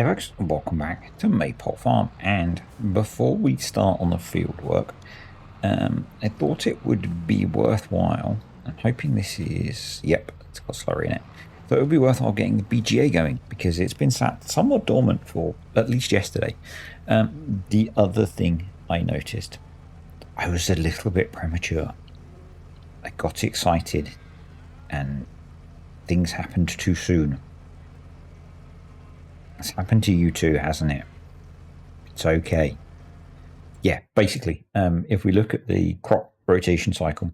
Hey folks, and welcome back to Maypole Farm. And before we start on the field work, I thought it would be worthwhile. I'm hoping this is, yep, it's got slurry in it. So it would be worthwhile getting the BGA going because it's been sat somewhat dormant for at least yesterday. The other thing I noticed, I was a little bit premature. I got excited and things happened too soon. It's happened to you too, hasn't it? It's okay. Yeah, basically, if we look at the crop rotation cycle,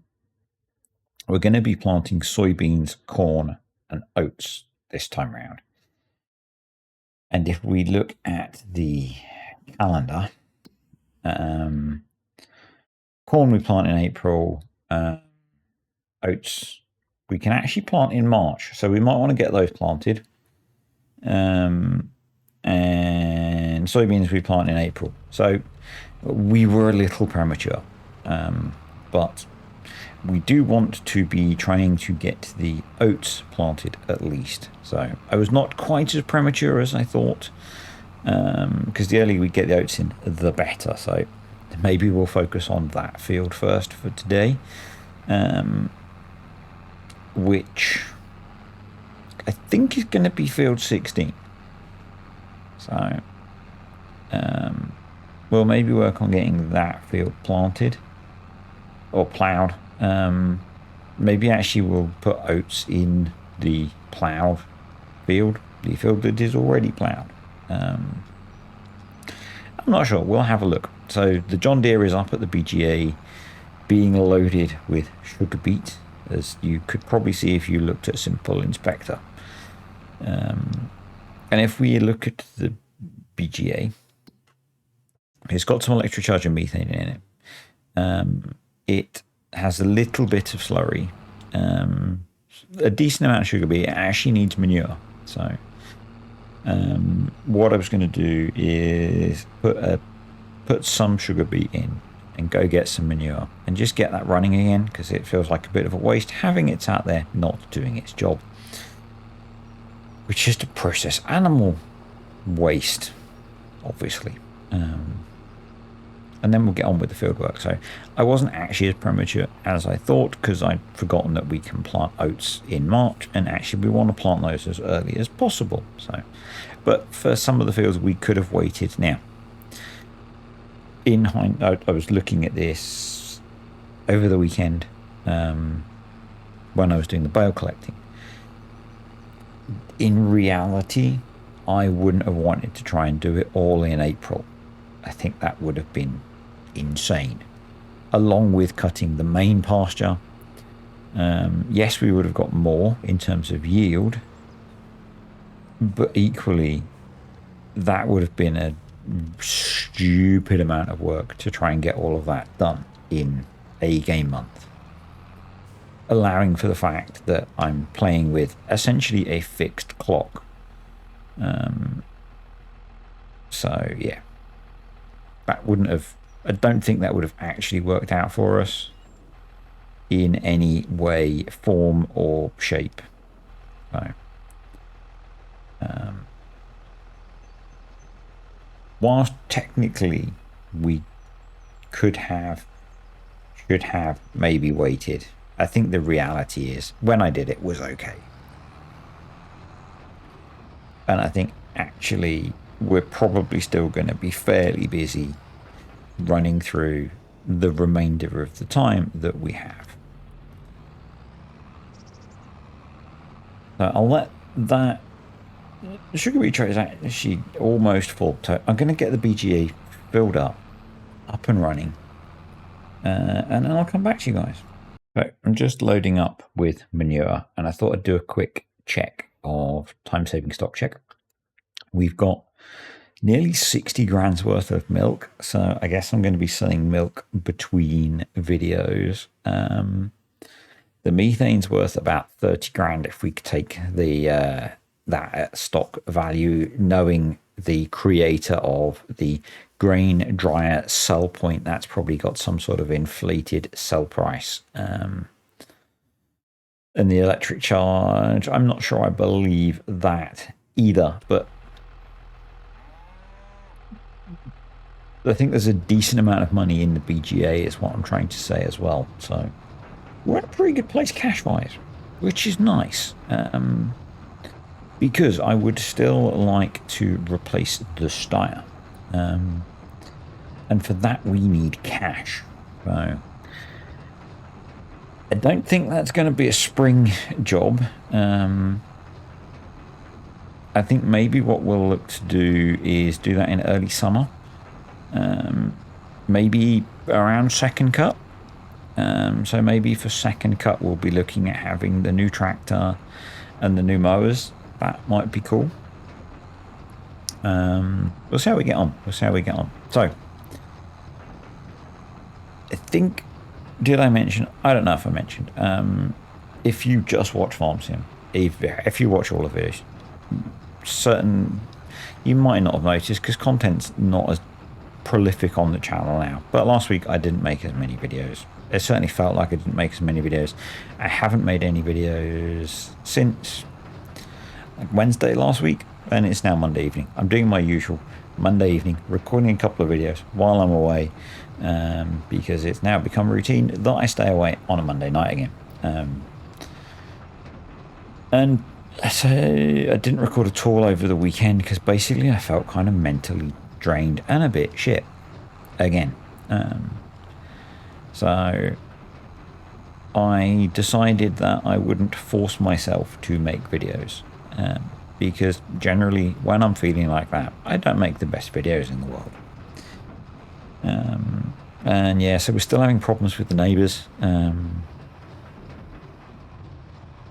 we're going to be planting soybeans, corn, and oats this time around. And if we look at the calendar, corn we plant in April, oats we can actually plant in March, so we might want to get those planted. And soybeans we plant in April. So we were a little premature, but we do want to be trying to get the oats planted at least. So I was not quite as premature as I thought, because the earlier we get the oats in, the better. So maybe we'll focus on that field first for today, which I think is going to be field 16. So we'll maybe work on getting that field planted or ploughed. Maybe actually we'll put oats in the ploughed field, the field that is already ploughed. I'm not sure. We'll have a look. So the John Deere is up at the BGA being loaded with sugar beet, as you could probably see if you looked at Simple Inspector. And if we look at the BGA, it's got some electric charge and methane in it. It has a little bit of slurry, a decent amount of sugar beet. It actually needs manure. So what I was going to do is put some sugar beet in and go get some manure and just get that running again, because it feels like a bit of a waste having it out there not doing its job, which is to process animal waste, obviously. And then we'll get on with the field work. So I wasn't actually as premature as I thought, because I'd forgotten that we can plant oats in March, and actually we want to plant those as early as possible. So, but for some of the fields we could have waited. Now, in hindsight, I was looking at this over the weekend when I was doing the bale collecting. In reality, I wouldn't have wanted to try and do it all in April. I think that would have been insane, along with cutting the main pasture. Yes, we would have got more in terms of yield, but equally that would have been a stupid amount of work to try and get all of that done in a game month, allowing for the fact that I'm playing with essentially a fixed clock. So yeah, that wouldn't have, I don't think that would have actually worked out for us in any way, form or shape. So whilst technically we should have maybe waited, I think the reality is when I did it was okay. And I think actually we're probably still going to be fairly busy running through the remainder of the time that we have. So I'll let that sugar beet tray is actually almost full. So I'm going to get the BGA filled up and running, and then I'll come back to you guys. So I'm just loading up with manure, and I thought I'd do a quick check of time-saving stock check. We've got nearly 60 grand's worth of milk, so I guess I'm going to be selling milk between videos. The methane's worth about 30 grand if we could take the that at stock value, knowing the creator of the grain dryer sell point. That's probably got some sort of inflated sell price. And the electric charge, I'm not sure I believe that either, but I think there's a decent amount of money in the BGA is what I'm trying to say as well. So we're in a pretty good place cash-wise, which is nice. Because I would still like to replace the Steyr. And for that we need cash. So I don't think that's going to be a spring job. I think maybe what we'll look to do is do that in early summer. Maybe around second cut. So maybe for second cut we'll be looking at having the new tractor and the new mowers. That might be cool. We'll see how we get on. So I think, did I mention, I don't know if I mentioned, if you just watch Farm Sim, if you watch all of it, you might not have noticed because content's not as prolific on the channel now. But last week I didn't make as many videos. It certainly felt like I didn't make as many videos. I haven't made any videos since like Wednesday last week, and it's now Monday evening. I'm doing my usual Monday evening, recording a couple of videos while I'm away, because it's now become routine that I stay away on a Monday night again. And so I didn't record at all over the weekend because basically I felt kind of mentally drained and a bit shit again. So I decided that I wouldn't force myself to make videos, because generally when I'm feeling like that, I don't make the best videos in the world. And yeah, so we're still having problems with the neighbours. I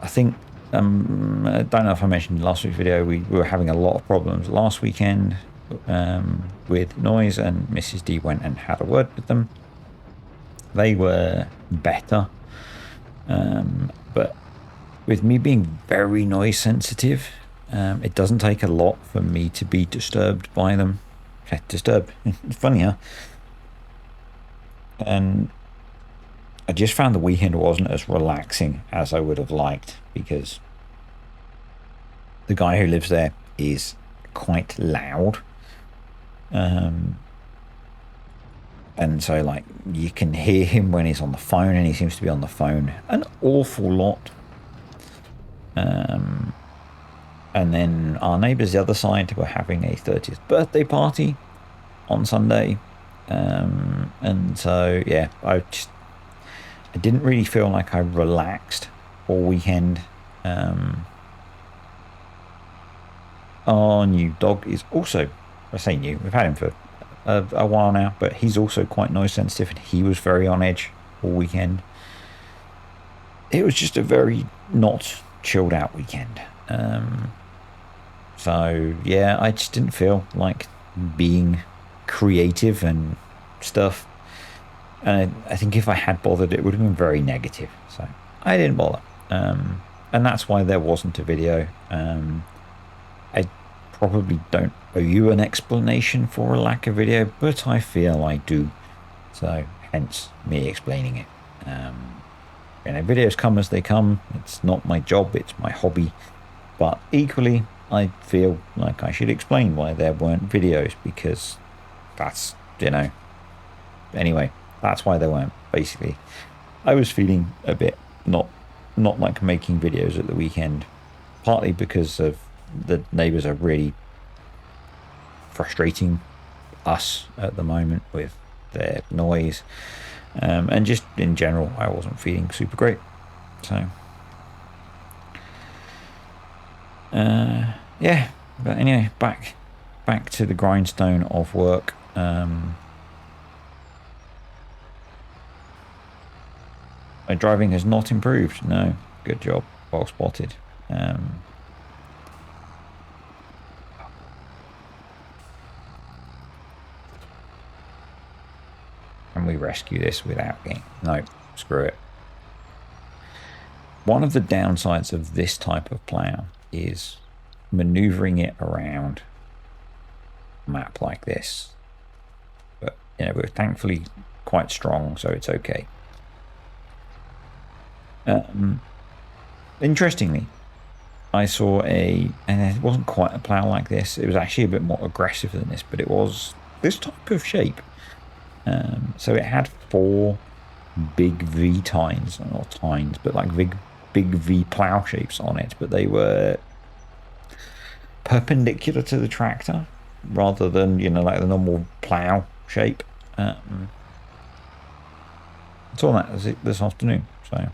think, I don't know if I mentioned in last week's video, we were having a lot of problems last weekend with noise, and Mrs. D went and had a word with them. They were better, but with me being very noise sensitive, it doesn't take a lot for me to be disturbed by them. Disturbed, it's funny, huh? And I just found the weekend wasn't as relaxing as I would have liked, because the guy who lives there is quite loud. And so, like, you can hear him when he's on the phone, and he seems to be on the phone an awful lot. And then our neighbours the other side were having a 30th birthday party on Sunday. And so, yeah, I didn't really feel like I relaxed all weekend. Our new dog is also, I say new, we've had him for a while now, but he's also quite noise sensitive, and he was very on edge all weekend. It was just a very not chilled out weekend. So yeah, I just didn't feel like being creative and stuff. And I think if I had bothered, it would have been very negative. So I didn't bother. And that's why there wasn't a video. I probably don't owe you an explanation for a lack of video, but I feel I do. So hence me explaining it. Videos come as they come. It's not my job, it's my hobby. But equally, I feel like I should explain why there weren't videos, because that's, anyway, that's why there weren't. Basically, I was feeling a bit not like making videos at the weekend, partly because of the neighbours are really frustrating us at the moment with their noise, and just in general I wasn't feeling super great. So yeah, but anyway, back to the grindstone of work. My driving has not improved. No, good job, well spotted. Can we rescue this without getting... No, screw it. One of the downsides of this type of plow is maneuvering it around a map like this. But, we're thankfully quite strong, so it's okay. Interestingly, I saw and it wasn't quite a plow like this. It was actually a bit more aggressive than this, but it was this type of shape. So it had 4 big V tines, not tines, but like big V plow shapes on it, but they were perpendicular to the tractor rather than, you know, like the normal plow shape. Saw that this afternoon. So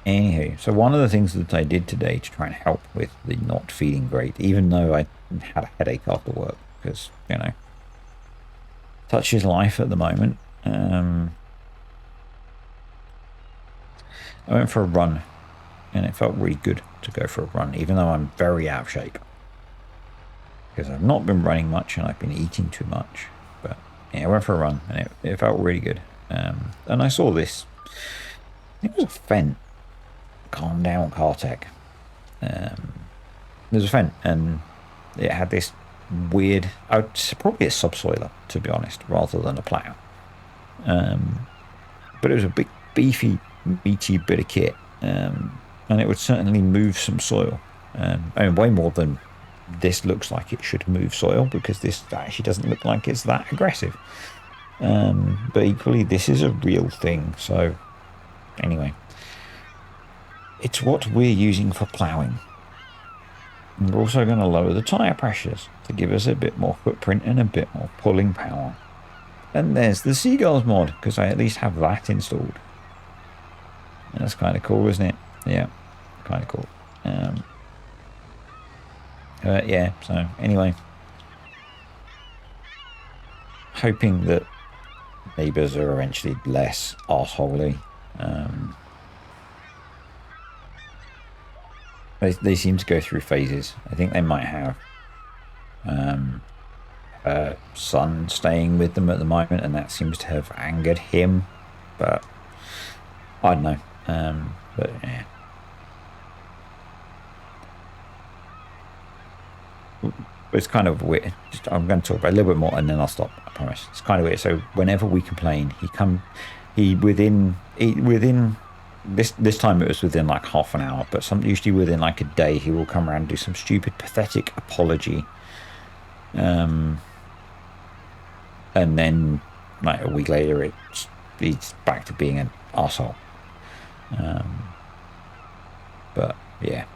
anywho, so one of the things that I did today to try and help with the not feeling great, even though I had a headache after work, because, you know, such is life at the moment. I went for a run, and it felt really good to go for a run, even though I'm very out of shape, because I've not been running much and I've been eating too much. But yeah, I went for a run, and it felt really good. And I saw this. I think it was a Fendt. Calm down, Cartec. There's a Fendt, and it had this weird. It's probably a subsoiler, to be honest, rather than a plow. But it was a big, beefy, meaty bit of kit, and it would certainly move some soil. I mean, way more than this looks like it should move soil, because this actually doesn't look like it's that aggressive. But equally, this is a real thing. So anyway, it's what we're using for ploughing. And we're also going to lower the tyre pressures to give us a bit more footprint and a bit more pulling power. And there's the Seagulls mod, because I at least have that installed. That's kind of cool, isn't it? Yeah, kind of cool. Yeah, so anyway, hoping that neighbours are eventually less arseholey. They seem to go through phases. I think they might have her son staying with them at the moment, and that seems to have angered him. But I don't know. But yeah. It's kind of weird. I'm going to talk about it a little bit more, and then I'll stop. I promise. It's kind of weird. So whenever we complain, within this time it was within like half an hour, but usually within like a day, he will come around and do some stupid, pathetic apology, and then like a week later, he's back to being an arsehole. But yeah.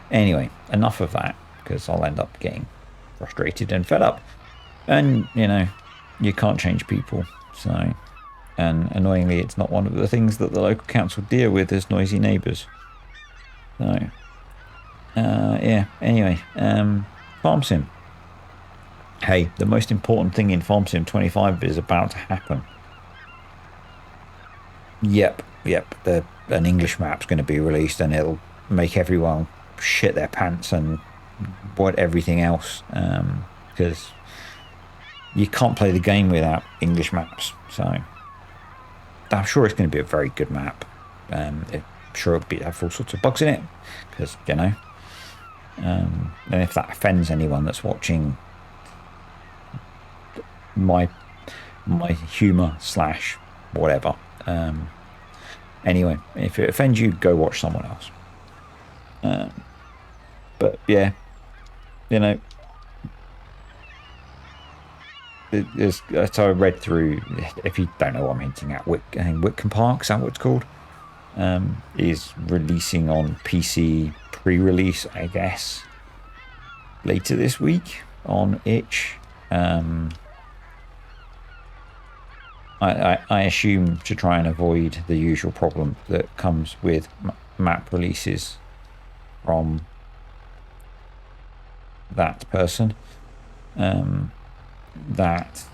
Anyway, enough of that, because I'll end up getting frustrated and fed up. And, you know, you can't change people. So, and annoyingly, it's not one of the things that the local council deal with as noisy neighbours. So, yeah, anyway, Farm Sim. Hey, the most important thing in Farm Sim 25 is about to happen. Yep, an English map's going to be released, and it'll make everyone shit their pants and everything else, because you can't play the game without English maps. So I'm sure it's going to be a very good map. I'm sure it'll have all sorts of bugs in it, because, you know, and if that offends anyone that's watching my humour / whatever, anyway, if it offends you, go watch someone else. But yeah, you know, so I read through, if you don't know what I'm hinting at, Whitcomb Park, is that what it's called? Is releasing on PC pre-release, I guess, later this week on itch. I assume to try and avoid the usual problem that comes with map releases from that person, that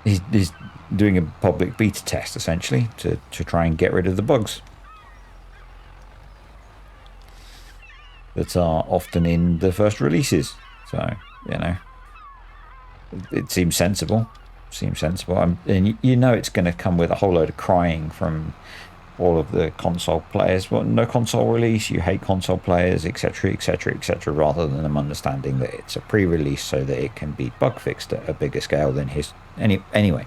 he's doing a public beta test, essentially, to try and get rid of the bugs that are often in the first releases. So, you know, it seems sensible. And you know it's going to come with a whole load of crying from all of the console players. Well, no console release, you hate console players, etc, etc, etc, rather than them understanding that it's a pre-release so that it can be bug fixed at a bigger scale than anyway.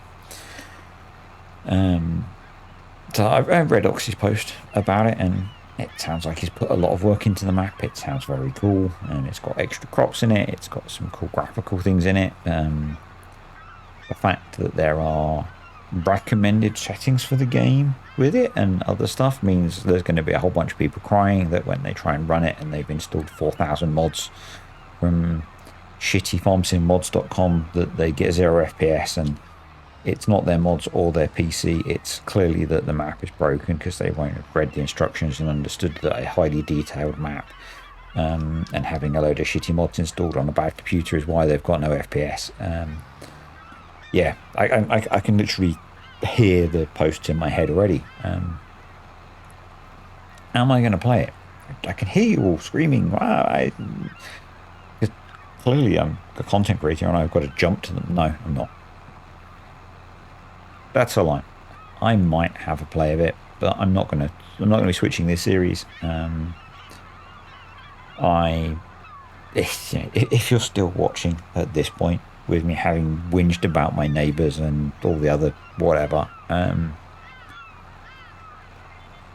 So I read Oxy's post about it, and It sounds like he's put a lot of work into the map. It sounds very cool, and it's got extra crops in it. It's got some cool graphical things in it. The fact that there are recommended settings for the game with it and other stuff means there's going to be a whole bunch of people crying that when they try and run it and they've installed 4,000 mods from shitty farmsimmods.com that they get 0 FPS, and it's not their mods or their PC. It's clearly that the map is broken because they won't have read the instructions and understood that a highly detailed map and having a load of shitty mods installed on a bad computer is why they've got no FPS. Yeah, I can literally hear the posts in my head already. How am I going to play it? I can hear you all screaming. Wow, clearly I'm a content creator and I've got to jump to them. No, I'm not. That's a lie. I might have a play of it, but I'm not going to be switching this series. If you're still watching at this point, with me having whinged about my neighbours and all the other whatever,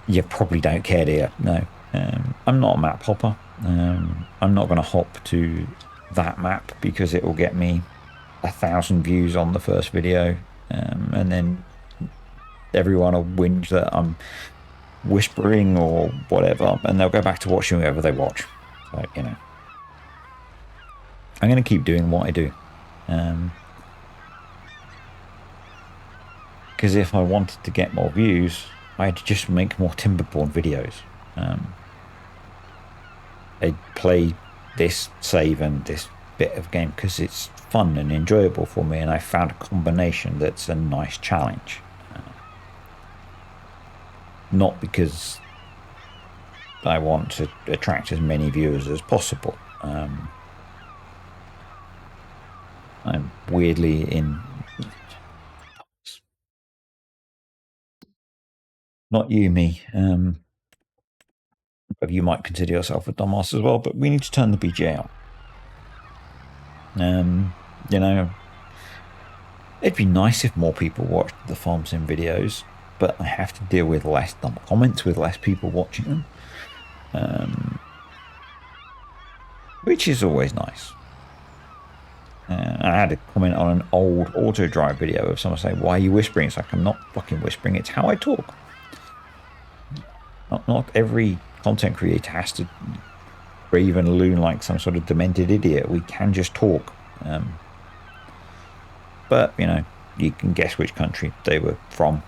you probably don't care, do you? No. I'm not a map hopper. I'm not going to hop to that map because it will get me 1,000 views on the first video, and then everyone will whinge that I'm whispering or whatever, and they'll go back to watching whatever they watch. So, you know, I'm going to keep doing what I do. Because if I wanted to get more views, I'd just make more Timberborn videos. I'd play this save and this bit of game because it's fun and enjoyable for me, and I found a combination that's a nice challenge. Not because I want to attract as many viewers as possible. I'm weirdly in... Not you, me. You might consider yourself a dumbass as well, but we need to turn the BGA out. You know, it'd be nice if more people watched the Farm Sim videos, but I have to deal with less dumb comments, with less people watching them, which is always nice. I had a comment on an old auto drive video of someone saying, "Why are you whispering?" It's like, I'm not fucking whispering, it's how I talk. Not every content creator has to rave and loon like some sort of demented idiot. We can just talk. But, you know, you can guess which country they were from,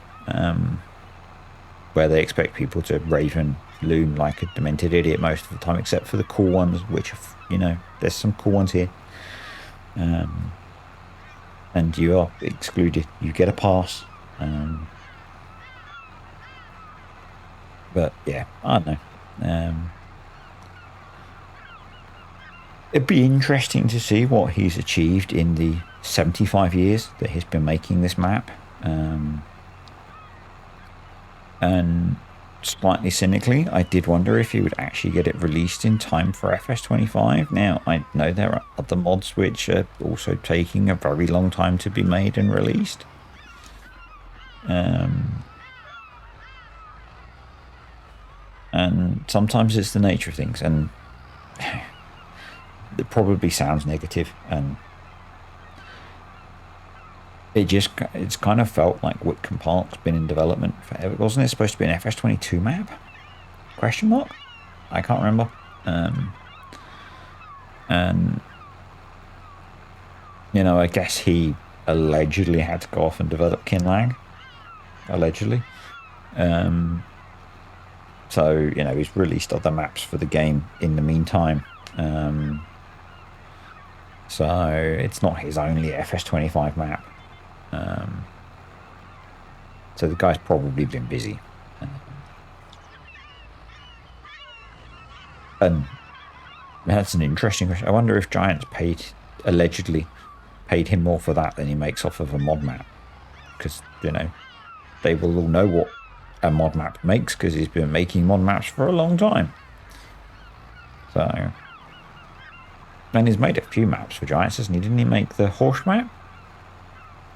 where they expect people to rave and loon like a demented idiot most of the time, except for the cool ones, which, you know, there's some cool ones here. And you are excluded. You get a pass. But yeah, I don't know. It'd be interesting to see what he's achieved in the 75 years that he's been making this map. And slightly cynically, I did wonder if he would actually get it released in time for FS25. Now, I know there are other mods which are also taking a very long time to be made and released. And sometimes it's the nature of things, and it probably sounds negative, and it's kind of felt like Whitcomb Park's been in development forever. Wasn't it supposed to be an FS22 map? Question mark? I can't remember. And you know, I guess he allegedly had to go off and develop Kinlag. Allegedly. So, you know, he's released other maps for the game in the meantime. So it's not his only FS25 map. So the guy's probably been busy. And that's an interesting question. I wonder if Giants allegedly paid him more for that than he makes off of a mod map. Because, you know, they will all know what a mod map makes because he's been making mod maps for a long time. So, and he's made a few maps for Giants, hasn't he? Didn't he make the horse map?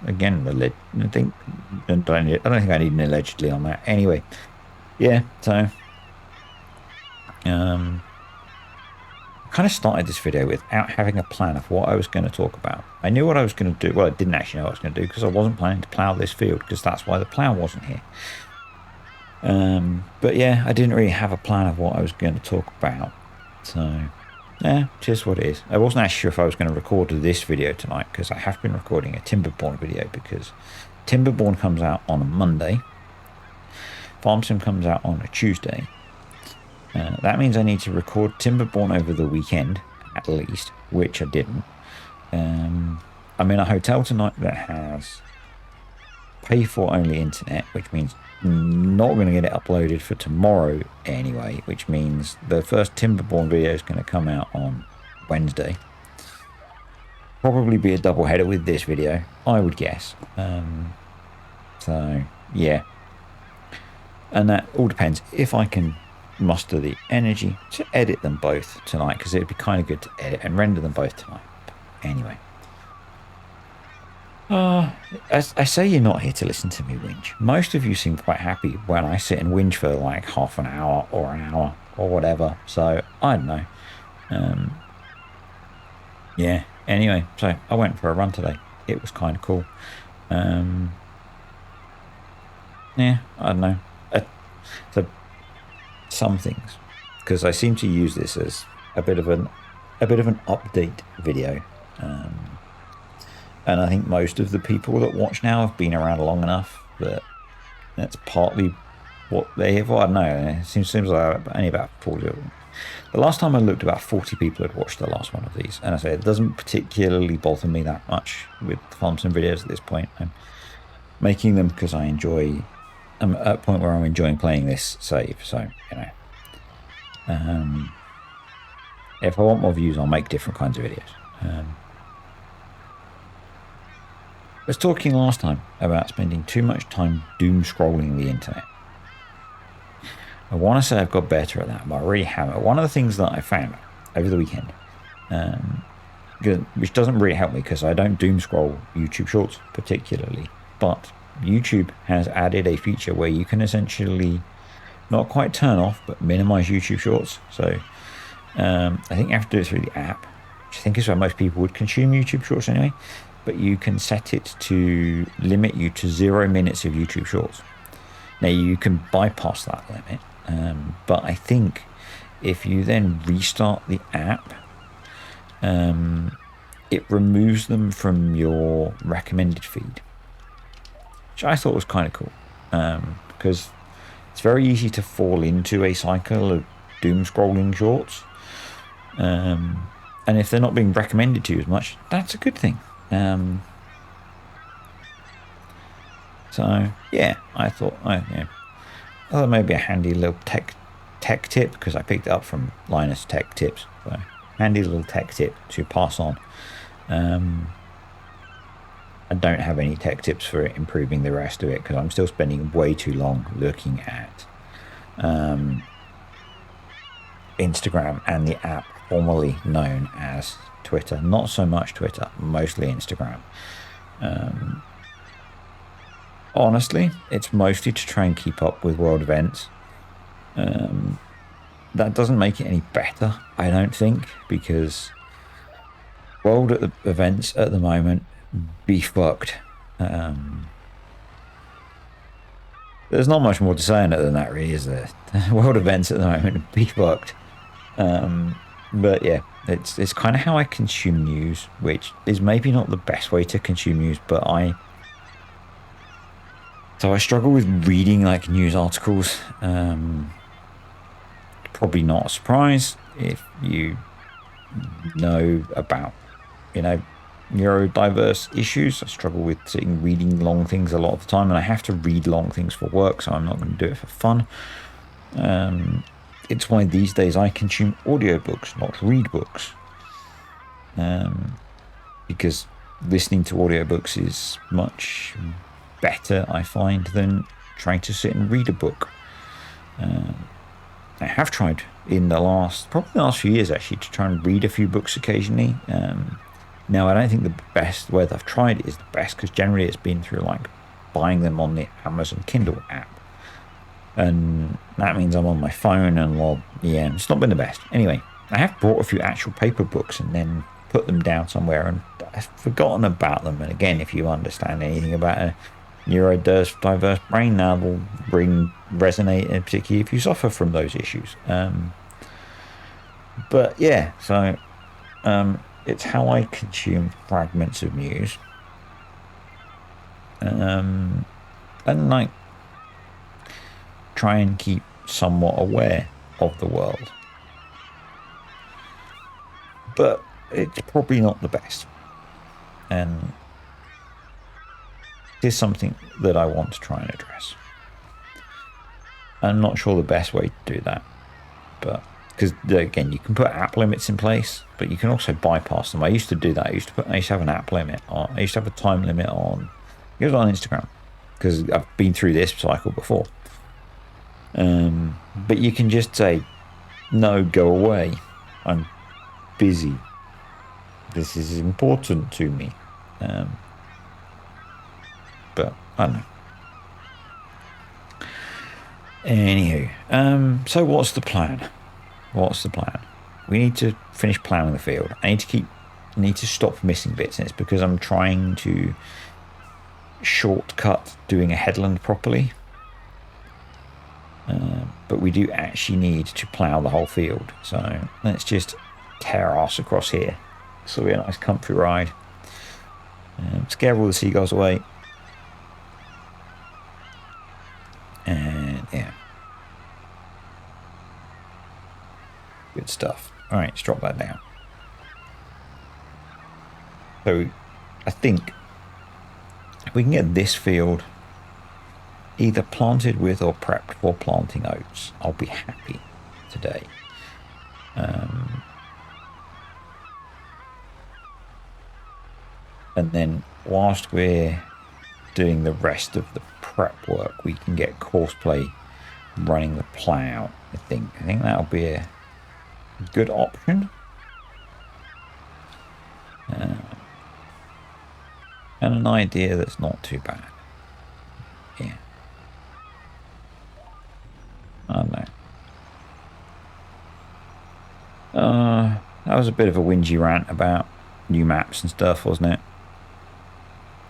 Again, I don't think I need an allegedly on that. Anyway, yeah. So I kind of started this video without having a plan of what I was going to talk about. I knew what I was going to do. Well, I didn't actually know what I was going to do because I wasn't planning to plough this field, because that's why the plough wasn't here. But yeah, I didn't really have a plan of what I was going to talk about. So yeah, just what it is. I wasn't actually sure if I was going to record this video tonight, because I have been recording a Timberborn video, because Timberborn comes out on a Monday. Farm Sim comes out on a Tuesday. That means I need to record Timberborn over the weekend, at least, which I didn't. I'm in a hotel tonight that has pay for only internet, which means not going to get it uploaded for tomorrow anyway, which means the first Timberborn video is going to come out on Wednesday. Probably be a double header with this video, I would guess. So yeah, and that all depends if I can muster the energy to edit them both tonight, because it'd be kind of good to edit and render them both tonight. But anyway, I say you're not here to listen to me whinge. Most of you seem quite happy when I sit and whinge for like half an hour or an hour or whatever, so I don't know. Yeah, anyway, so I went for a run today. It was kind of cool. Yeah, I don't know. So some things, because I seem to use this as a bit of an update video, and I think most of the people that watch now have been around long enough that that's partly what they have. Well, I don't know. It seems like only about 40. The last time I looked, about 40 people had watched the last one of these, and I say it doesn't particularly bother me that much with Farm Sim videos at this point. I'm making them because I enjoy. I'm at a point where I'm enjoying playing this save, so you know. If I want more views, I'll make different kinds of videos. I was talking last time about spending too much time doom scrolling the internet. I want to say I've got better at that, but I really haven't. One of the things that I found over the weekend, which doesn't really help me because I don't doom scroll YouTube Shorts particularly, but YouTube has added a feature where you can essentially not quite turn off but minimize YouTube Shorts. So I think you have to do it through the app, which I think is where most people would consume YouTube Shorts anyway, but you can set it to limit you to 0 minutes of YouTube Shorts. Now you can bypass that limit, but I think if you then restart the app, it removes them from your recommended feed, which I thought was kind of cool, because it's very easy to fall into a cycle of doom scrolling shorts, and if they're not being recommended to you as much, that's a good thing. So yeah, I thought maybe a handy little tech tip, because I picked it up from Linus Tech Tips, so handy little tech tip to pass on. I don't have any tech tips for improving the rest of it, because I'm still spending way too long looking at Instagram and the app formerly known as Twitter. Not so much Twitter, mostly Instagram. Honestly, it's mostly to try and keep up with world events. That doesn't make it any better, I don't think, because world events at the moment be fucked. There's not much more to say on it than that, really, is there? World events at the moment be fucked. But yeah, it's kind of how I consume news, which is maybe not the best way to consume news, but I struggle with reading like news articles. Probably not a surprise if you know about, neurodiverse issues. I struggle with reading long things a lot of the time, and I have to read long things for work, so I'm not going to do it for fun. It's why these days I consume audiobooks, not read books, because listening to audiobooks is much better, I find, than trying to sit and read a book. I have tried in the last few years actually to try and read a few books occasionally. Now I don't think the best way that I've tried it is the best, because generally it's been through like buying them on the Amazon Kindle app. and that means I'm on my phone, and well, yeah, it's not been the best. Anyway, I have brought a few actual paper books and then put them down somewhere, and I've forgotten about them. And again, if you understand anything about a neurodiverse brain, now will resonate, and particularly if you suffer from those issues. But yeah, so it's how I consume fragments of news, and like try and keep somewhat aware of the world. But it's probably not the best, and it is something that I want to try and address. I'm not sure the best way to do that, but because again, you can put app limits in place, but you can also bypass them. I used to do that. I used to have an app limit on. I used to have a time limit on. It was on Instagram, because I've been through this cycle before. But you can just say, no, go away. I'm busy. This is important to me. But I don't know. Anywho, so what's the plan? What's the plan? We need to finish ploughing the field. I need to stop missing bits, and it's because I'm trying to shortcut doing a headland properly. But we do actually need to plough the whole field. So let's just tear our ass across here. This will be a nice comfy ride. Scare all the seagulls away. And yeah. Good stuff. Alright, let's drop that down. So I think if we can get this field either planted with or prepped for planting oats, I'll be happy today. And then whilst we're doing the rest of the prep work, we can get Courseplay running the plough. I think that'll be a good option. And an idea that's not too bad. Yeah. I don't know. That was a bit of a whingy rant about new maps and stuff, wasn't it?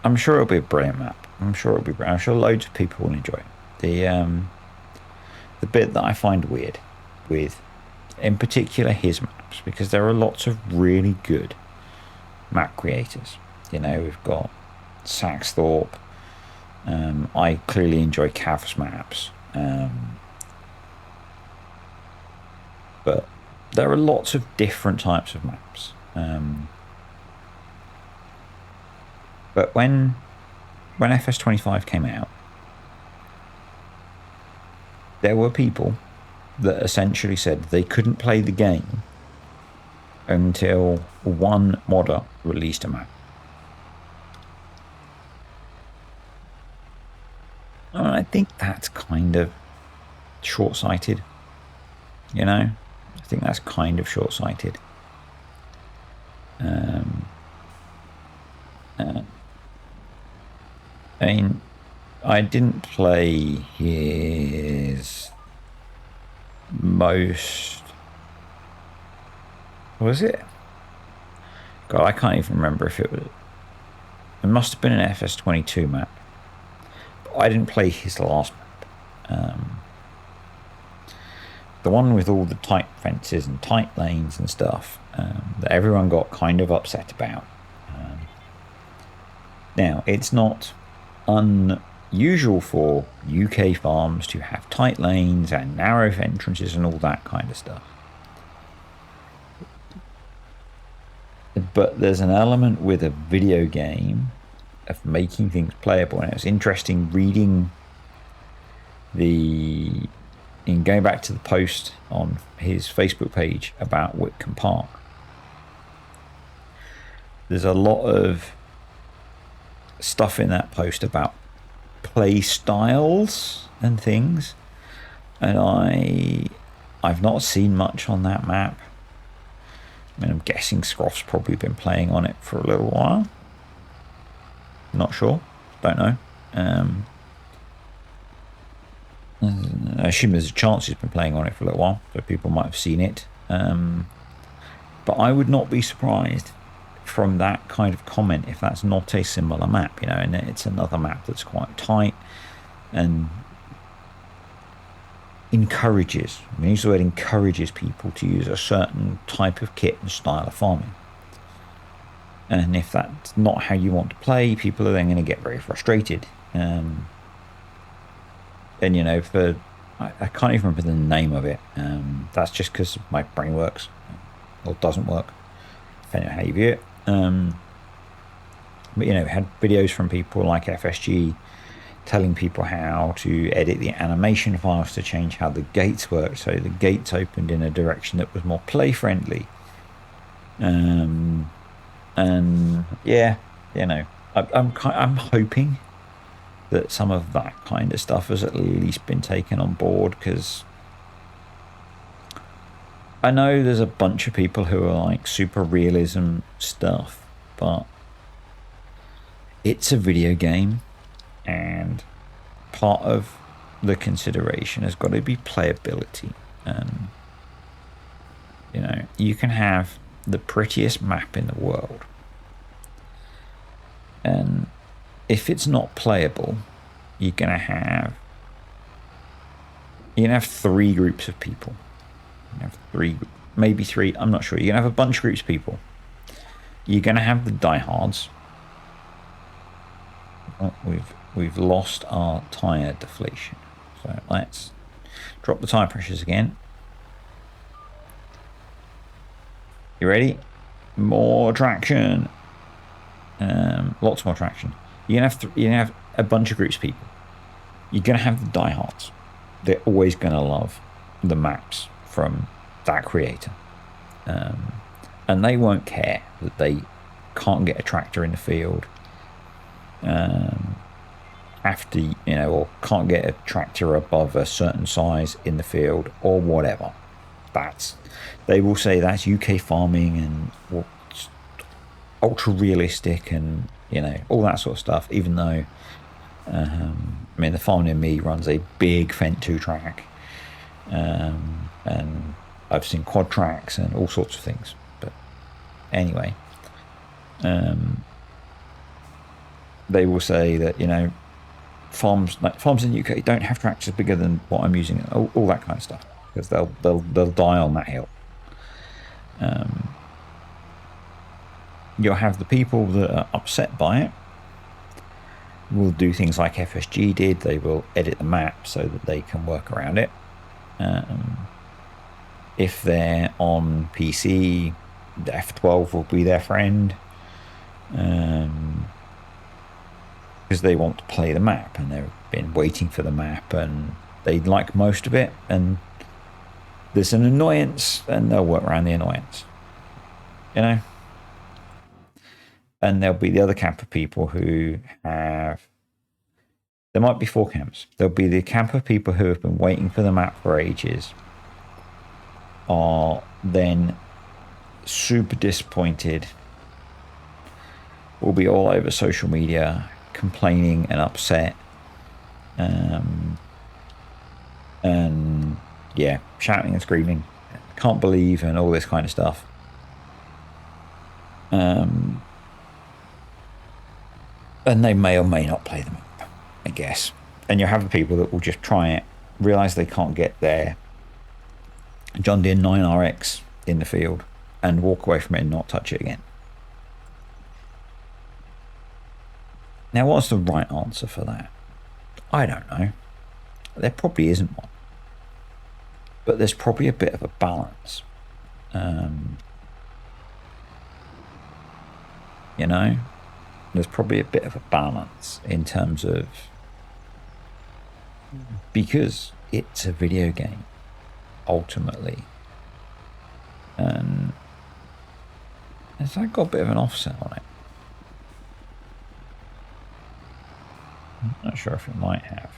I'm sure it'll be a brilliant map. I'm sure loads of people will enjoy it. The bit that I find weird with, in particular, his maps, because there are lots of really good map creators. You know, we've got Saxthorpe. I clearly enjoy Cav's maps. But there are lots of different types of maps. But when FS25 came out, there were people that essentially said they couldn't play the game until one modder released a map. And I think that's kind of short-sighted, you know? I think that's kind of short-sighted. I mean, I didn't play his most... Was it? God, I can't even remember if it was... It must have been an FS22 map. But I didn't play his last map. The one with all the tight fences and tight lanes and stuff that everyone got kind of upset about. Now, it's not unusual for UK farms to have tight lanes and narrow entrances and all that kind of stuff. But there's an element with a video game of making things playable, and it was interesting reading in going back to the post on his Facebook page about Whitcomb Park. There's a lot of stuff in that post about play styles and things, and I've not seen much on that map. I mean, I'm guessing Scroff's probably been playing on it for a little while. Not sure. Don't know. assume there's a chance he's been playing on it for a little while, so people might have seen it. But I would not be surprised from that kind of comment if that's not a similar map, you know, and it's another map that's quite tight and encourages, I mean, use the word encourages people to use a certain type of kit and style of farming. And if that's not how you want to play, people are then going to get very frustrated. And you know, I can't even remember the name of it. That's just because my brain works or doesn't work, depending on how you view it. But you know, had videos from people like FSG telling people how to edit the animation files to change how the gates work, so the gates opened in a direction that was more play friendly. And yeah, you know, I'm hoping that some of that kind of stuff has at least been taken on board, because I know there's a bunch of people who are like super realism stuff, but it's a video game, and part of the consideration has got to be playability. And you know, you can have the prettiest map in the world, and if it's not playable, you're gonna have three groups of people. You have maybe three, I'm not sure. You're gonna have a bunch of groups of people. You're gonna have the diehards. Oh, we've lost our tire deflation, so let's drop the tire pressures again. You ready? More traction. Lots more traction. You're gonna have a bunch of groups of people. You're gonna have the diehards. They're always gonna love the maps from that creator, and they won't care that they can't get a tractor in the field, after, you know, or can't get a tractor above a certain size in the field or whatever. They will say that's UK farming and ultra realistic and, you know, all that sort of stuff, even though I mean, the farm near me runs a big Fent 2 track, and I've seen quad tracks and all sorts of things. But anyway, they will say that, you know, farms in the UK don't have tractors bigger than what I'm using, all that kind of stuff, because they'll die on that hill. You'll have the people that are upset by it, will do things like FSG did. They will edit the map so that they can work around it. If they're on PC, the F12 will be their friend, because they want to play the map and they've been waiting for the map and they like most of it, and there's an annoyance and they'll work around the annoyance, you know. And there'll be the other camp of people who have, there might be four camps. There'll be the camp of people who have been waiting for the map for ages, are then super disappointed, will be all over social media complaining and upset, and yeah, shouting and screaming, can't believe, and all this kind of stuff. And they may or may not play them, I guess. And you'll have the people that will just try it, realise they can't get their John Deere 9RX in the field, and walk away from it and not touch it again. Now, what's the right answer for that? I don't know. There probably isn't one. But there's probably a bit of a balance. You know? There's probably a bit of a balance in terms of, because it's a video game ultimately, and it's like got a bit of an offset on it. I'm not sure if it might have.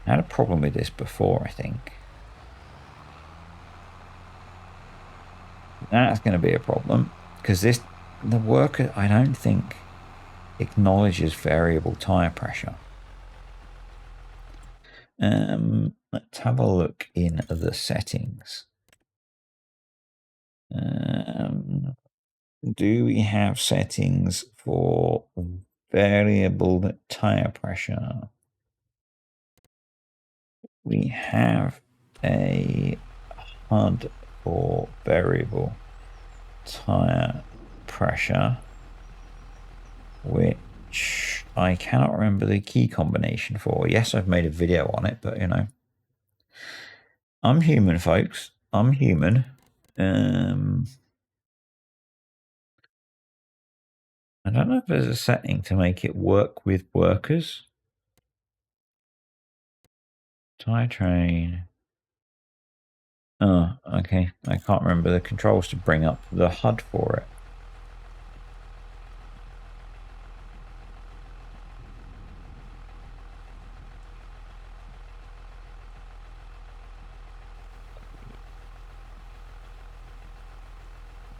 I had a problem with this before, I think. That's going to be a problem, because the worker, I don't think, acknowledges variable tire pressure. Let's have a look in the settings. Do we have settings for variable tire pressure? We have a HUD for variable tire pressure, which I cannot remember the key combination for. Yes, I've made a video on it, but you know, I'm human, folks. I'm human. I don't know if there's a setting to make it work with workers. Tire train. Oh, okay. I can't remember the controls to bring up the HUD for it.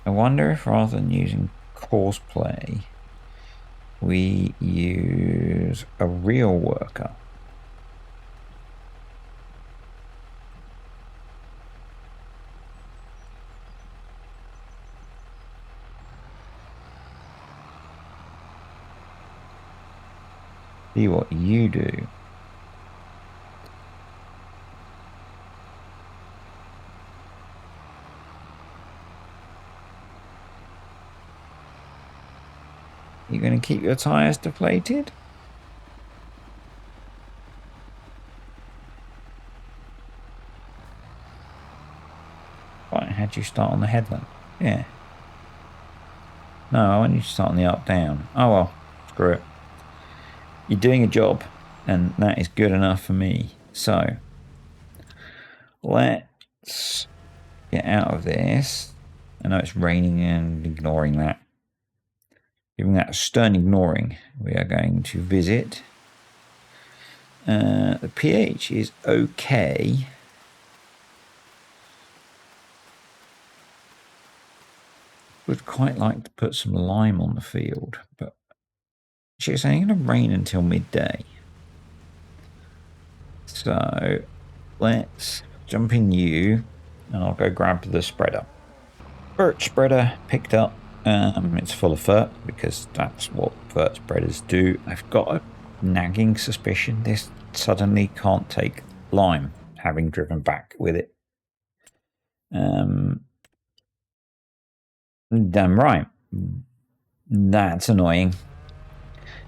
I wonder if rather than using cosplay, we use a real worker. See what you do. You're going to keep your tyres deflated? Right, how'd you start on the headland? Yeah. No, I want you to start on the up-down. Oh well, screw it. You're doing a job, and that is good enough for me. So, let's get out of this. I know it's raining and ignoring that. Giving that a stern ignoring, we are going to visit. The pH is okay. Would quite like to put some lime on the field, but it's only going to rain until midday. So let's jump in you, and I'll go grab the spreader. Birch spreader picked up. It's full of fert because that's what fert spreaders do. I've got a nagging suspicion this suddenly can't take lime, having driven back with it. Damn right. That's annoying.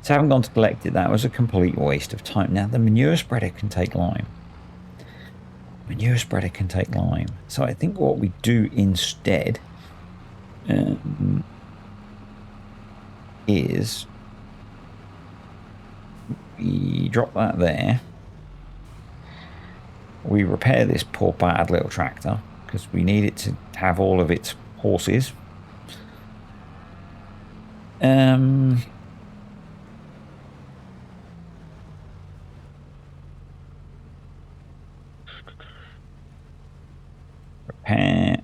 So I haven't gone to collect it. That was a complete waste of time. Now the manure spreader can take lime. Manure spreader can take lime. So I think what we do instead is we drop that there. We repair this poor bad little tractor because we need it to have all of its horses. Repair.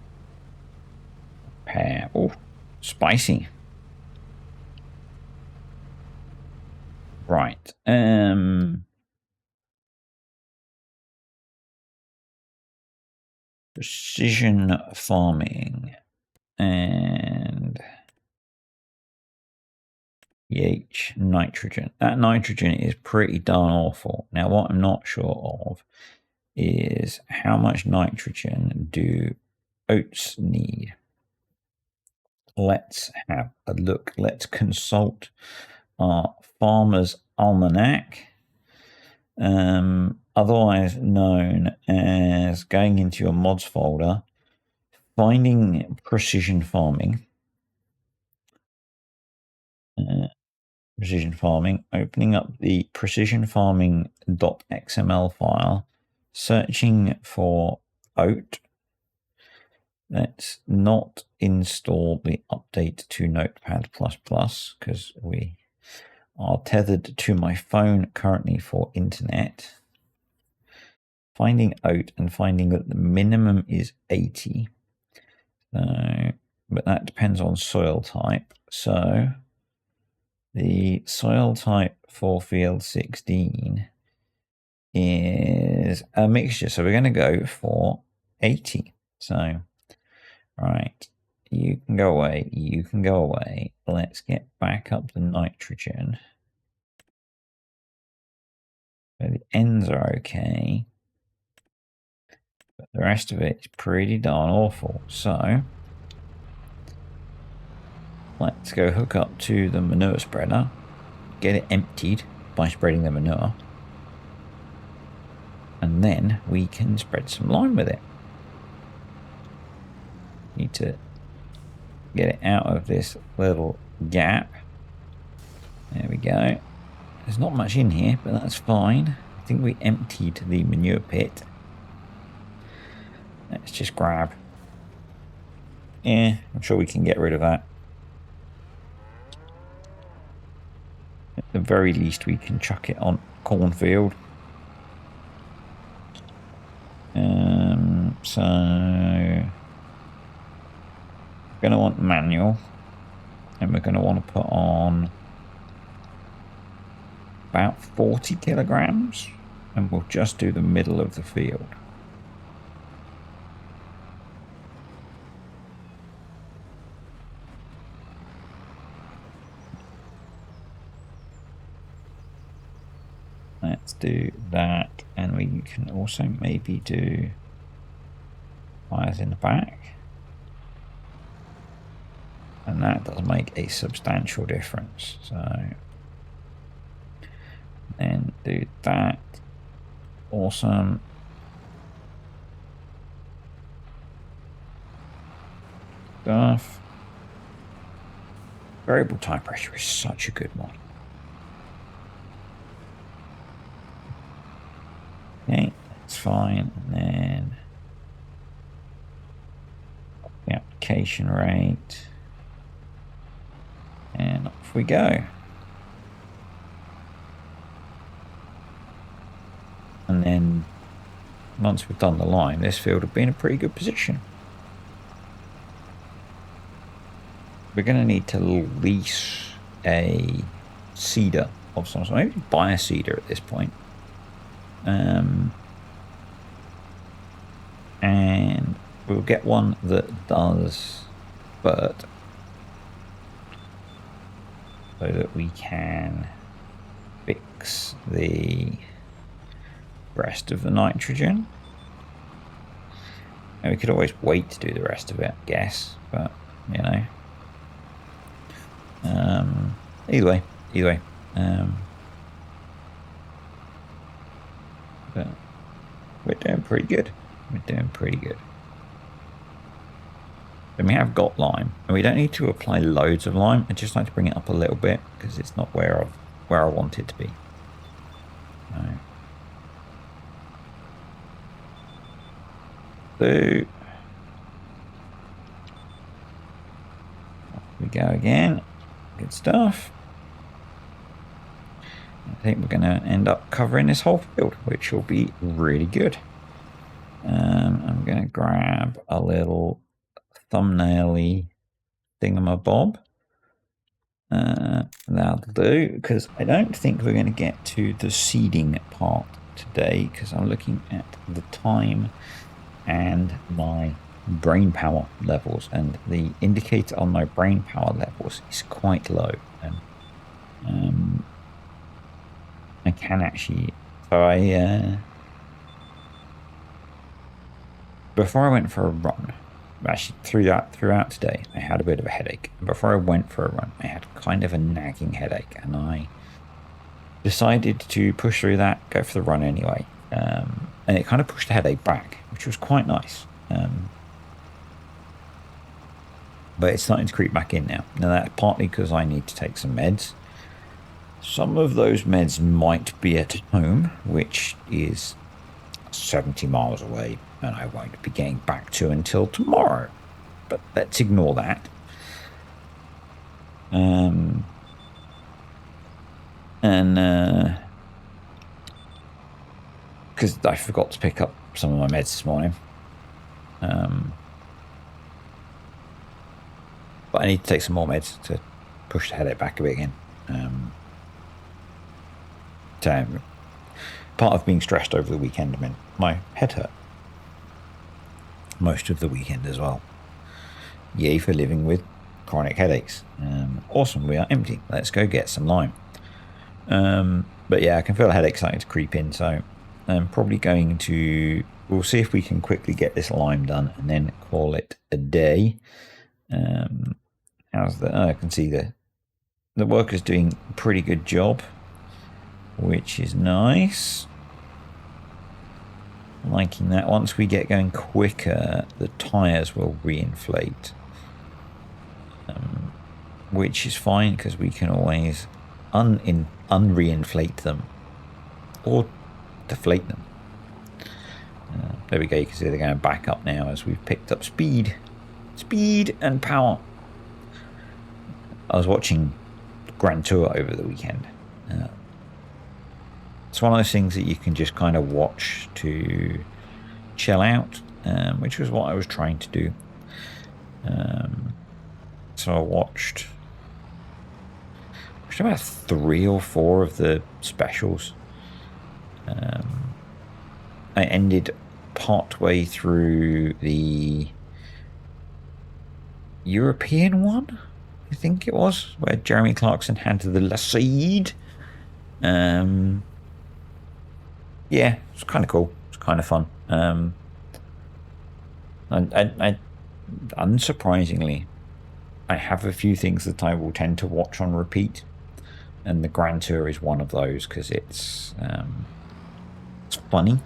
Oh, spicy. Right. Precision farming and pH nitrogen. That nitrogen is pretty darn awful. Now, what I'm not sure of is how much nitrogen do oats need. Let's have a look. Let's consult our Farmer's Almanac, otherwise known as going into your mods folder, finding precision farming. Precision farming, opening up the precision farming.xml file, searching for oat. Let's not install the update to Notepad++ because we are tethered to my phone currently for internet. Finding oat and finding that the minimum is 80. But that depends on soil type. So the soil type for field 16 is is a mixture. So we're going to go for 80. So, right, you can go away. You can go away. Let's get back up the nitrogen. So the ends are okay. But the rest of it is pretty darn awful. So let's go hook up to the manure spreader. Get it emptied by spreading the manure. And then we can spread some lime with it. Need to get it out of this little gap. There we go. There's not much in here, but that's fine. I think we emptied the manure pit. Let's just grab. Yeah, I'm sure we can get rid of that. At the very least, we can chuck it on cornfield. So we're going to want manual, and we're going to want to put on about 40 kilograms, and we'll just do the middle of the field. Let's do that, and we can also maybe do wires in the back, and that does make a substantial difference. So then do that. Awesome. Stuff. Variable tire pressure is such a good one. Okay, that's fine. And then the application rate. And off we go. And then once we've done the line, this field will be in a pretty good position. We're going to need to lease a seeder of some sort. Maybe buy a seeder at this point. And we'll get one that does bird, so that we can fix the rest of the nitrogen. And we could always wait to do the rest of it, I guess, but you know, either way, but we're doing pretty good. And we have got lime, and we don't need to apply loads of lime. I just like to bring it up a little bit because it's not where I want it to be. Right. So we go again. Good stuff. I think we're going to end up covering this whole field, which will be really good. I'm going to grab a little thumbnail-y thingamabob. That'll do, because I don't think we're going to get to the seeding part today, because I'm looking at the time and my brain power levels, and the indicator on my brain power levels is quite low. And I can actually, so I before I went for a run, actually throughout today, I had a bit of a headache. Before I went for a run, I had kind of a nagging headache, and I decided to push through that, go for the run anyway. And it kind of pushed the headache back, which was quite nice. But it's starting to creep back in now. Now that's partly because I need to take some meds. Some of those meds might be at home, which is 70 miles away, and I won't be getting back to until tomorrow. But let's ignore that. Because I forgot to pick up some of my meds this morning. But I need to take some more meds to push the headache back a bit again. So part of being stressed over the weekend meant my head hurt most of the weekend as well. Yay for living with chronic headaches. Awesome, we are empty. Let's go get some lime. But yeah, I can feel a headache starting to creep in, so I'm probably going to... We'll see if we can quickly get this lime done and then call it a day. How's the... Oh, I can see the worker's doing a pretty good job, which is nice. Liking that. Once we get going quicker, the tyres will reinflate. Which is fine because we can always unreinflate them or deflate them. There we go. You can see they're going back up now as we've picked up speed and power. I was watching Grand Tour over the weekend. It's one of those things that you can just kind of watch to chill out, which was what I was trying to do. So I watched about 3 or 4 of the specials. I ended partway through the European one, I think it was, where Jeremy Clarkson had the Lassade. Yeah, it's kind of cool. It's kind of fun. I unsurprisingly, I have a few things that I will tend to watch on repeat, and the Grand Tour is one of those because it's funny,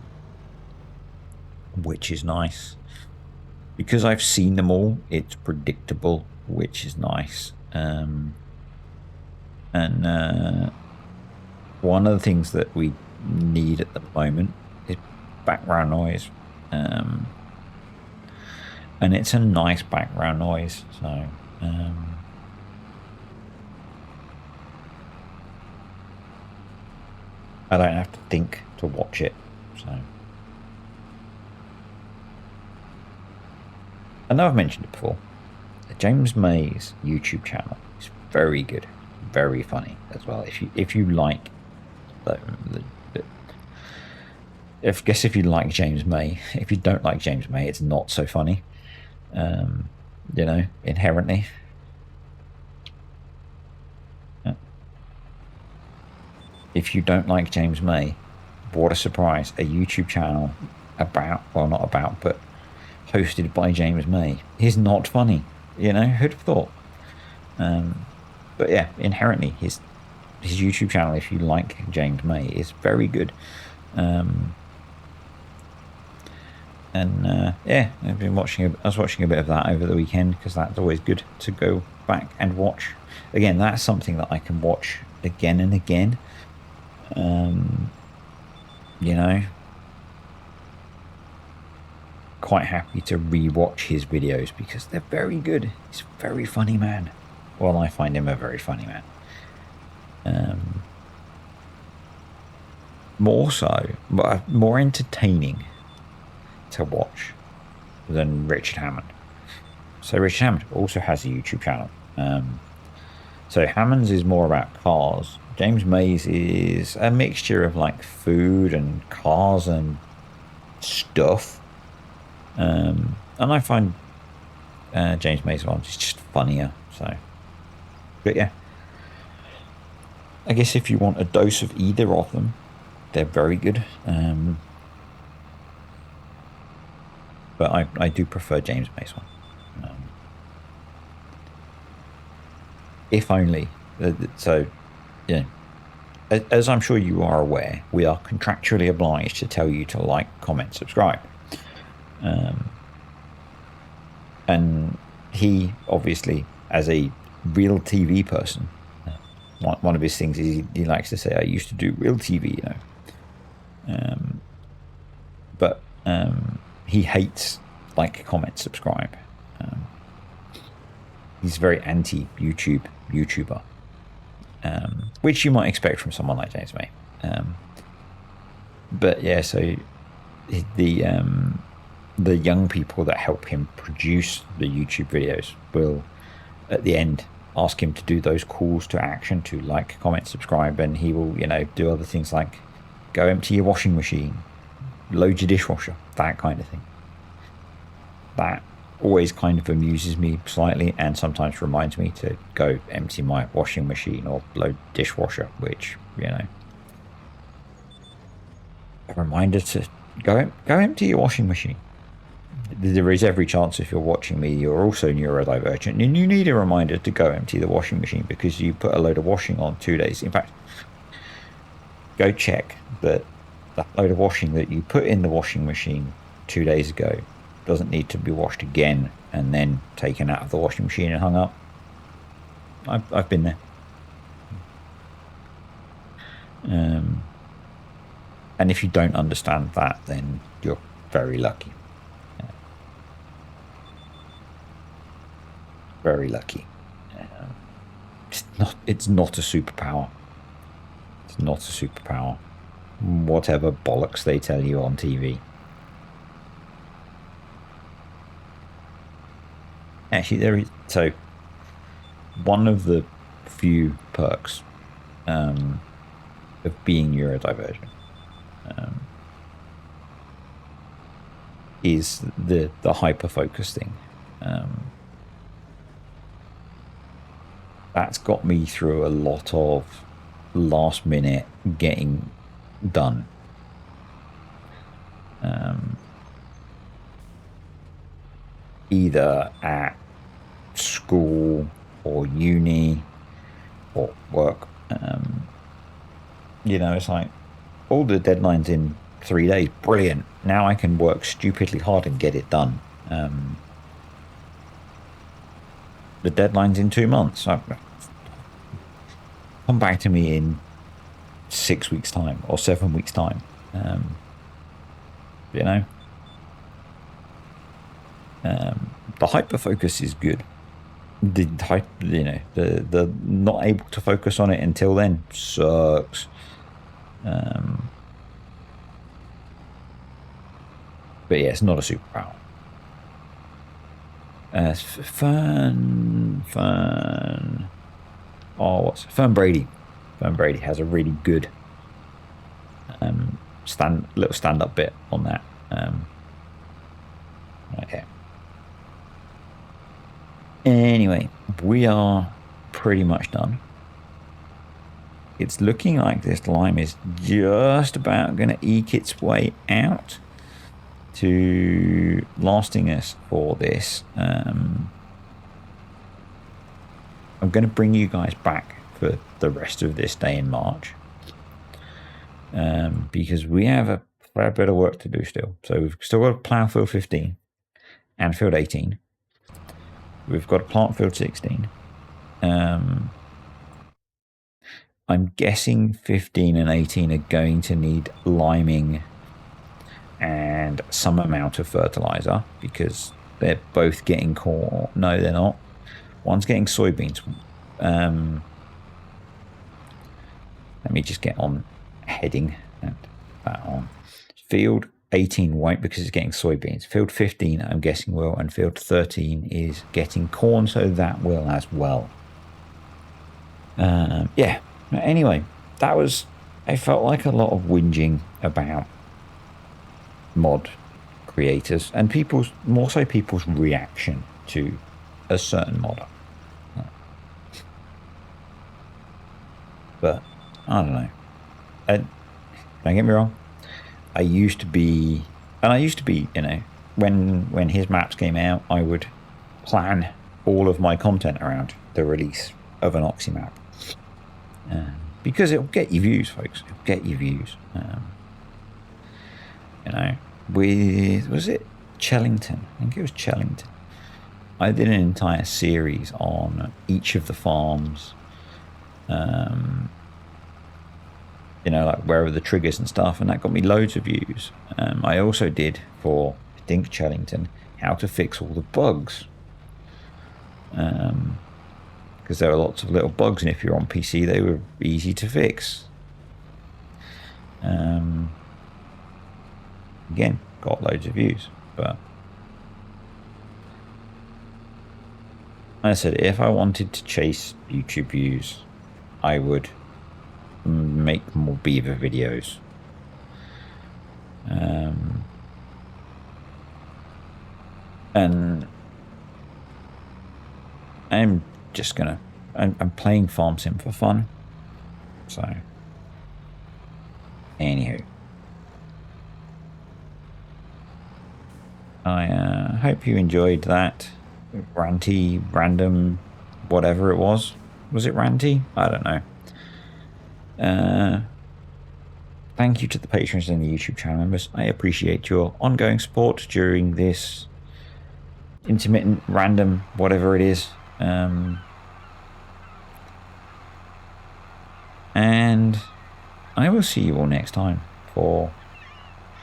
which is nice. Because I've seen them all, it's predictable, which is nice. And one of the things that we need at the moment is background noise. And it's a nice background noise, so I don't have to think to watch it. So I know I've mentioned it before. James May's YouTube channel is very good, very funny as well. If you like if you like James May, if you don't like James May, it's not so funny. You know, inherently. If you don't like James May, what a surprise. A YouTube channel about, well, not about, but hosted by James May is not funny. You know, who'd have thought? But yeah, inherently, his YouTube channel, if you like James May, is very good. Yeah, I was watching a bit of that over the weekend because that's always good to go back and watch. Again, that's something that I can watch again and again. You know, quite happy to re-watch his videos because they're very good. He's a very funny man. Well, I find him a very funny man. More so, but more entertaining to watch than Richard Hammond. So Richard Hammond also has a YouTube channel. So Hammond's is more about cars. James May's is a mixture of like food and cars and stuff. And I find James May's one is just funnier. So, but yeah, I guess if you want a dose of either of them, they're very good. But I do prefer James May's one. If only. So, yeah. As I'm sure you are aware, we are contractually obliged to tell you to like, comment, subscribe. And he, obviously, as a real TV person, one of his things is he likes to say, I used to do real TV, you know. But he hates like, comment, subscribe. He's very anti-YouTube YouTuber, which you might expect from someone like James May. But yeah, so the young people that help him produce the YouTube videos will, at the end, ask him to do those calls to action to like, comment, subscribe, and he will, you know, do other things like Go empty your washing machine, load your dishwasher, that kind of thing. That always kind of amuses me slightly, and sometimes reminds me to go empty my washing machine or load dishwasher, which, you know, a reminder to go empty your washing machine. There is every chance if you're watching me, you're also neurodivergent, and you need a reminder to go empty the washing machine because you put a load of washing on 2 days. In fact, go check that that load of washing that you put in the washing machine 2 days ago doesn't need to be washed again and then taken out of the washing machine and hung up. I've been there. And if you don't understand that, then you're very lucky. Very lucky. It's not a superpower. It's not a superpower. Whatever bollocks they tell you on TV. Actually, there is, so one of the few perks of being neurodivergent is the hyper focus thing. That's got me through a lot of last minute getting done. Either at school or uni or work. You know, it's like all the deadlines in 3 days, brilliant. Now I can work stupidly hard and get it done. The deadline's in 2 months. Come back to me in 6 weeks' time or 7 weeks' time. You know, the hyper focus is good. The not able to focus on it until then sucks. But yeah, it's not a superpower. Fern Brady? Fern Brady has a really good little stand-up bit on that. Okay. Anyway, we are pretty much done. It's looking like this lime is just about going to eke its way out to lasting us for this. I'm going to bring you guys back for the rest of this day in March, because we have a fair bit of work to do still. So we've still got to plough field 15 and field 18. We've got to plant field 16. I'm guessing 15 and 18 are going to need liming and some amount of fertilizer because they're both getting corn. No, they're not. One's getting soybeans. Let me just get on heading and that on. Field 18 won't because it's getting soybeans. Field 15 I'm guessing will, and field 13 is getting corn, so that will as well. Yeah. Anyway, I felt like a lot of whinging about mod creators and more so people's reaction to a certain modder. But I don't know. Don't get me wrong. I used to be, you know, when his maps came out, I would plan all of my content around the release of an Oxy map. Because it'll get you views, folks. It'll get you views. You know, was it Chellington? I think it was Chellington. I did an entire series on each of the farms. You know, like where are the triggers and stuff, and that got me loads of views. I also did for, I think, Chellington, how to fix all the bugs. Because there are lots of little bugs, and if you're on PC, they were easy to fix. Again, got loads of views, but I said if I wanted to chase YouTube views, I would make more beaver videos And I'm just gonna, I'm playing Farm Sim for fun. So, anywho, I hope you enjoyed that ranty, random, whatever it was. Was it ranty? I don't know. Thank you to the patrons and the YouTube channel members. I appreciate your ongoing support during this intermittent, random, whatever it is. And I will see you all next time for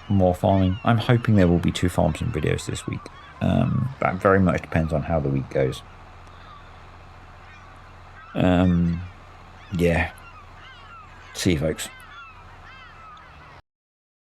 more farming. I'm hoping there will be 2 farm sim videos this week. That very much depends on how the week goes. Yeah. See you, folks.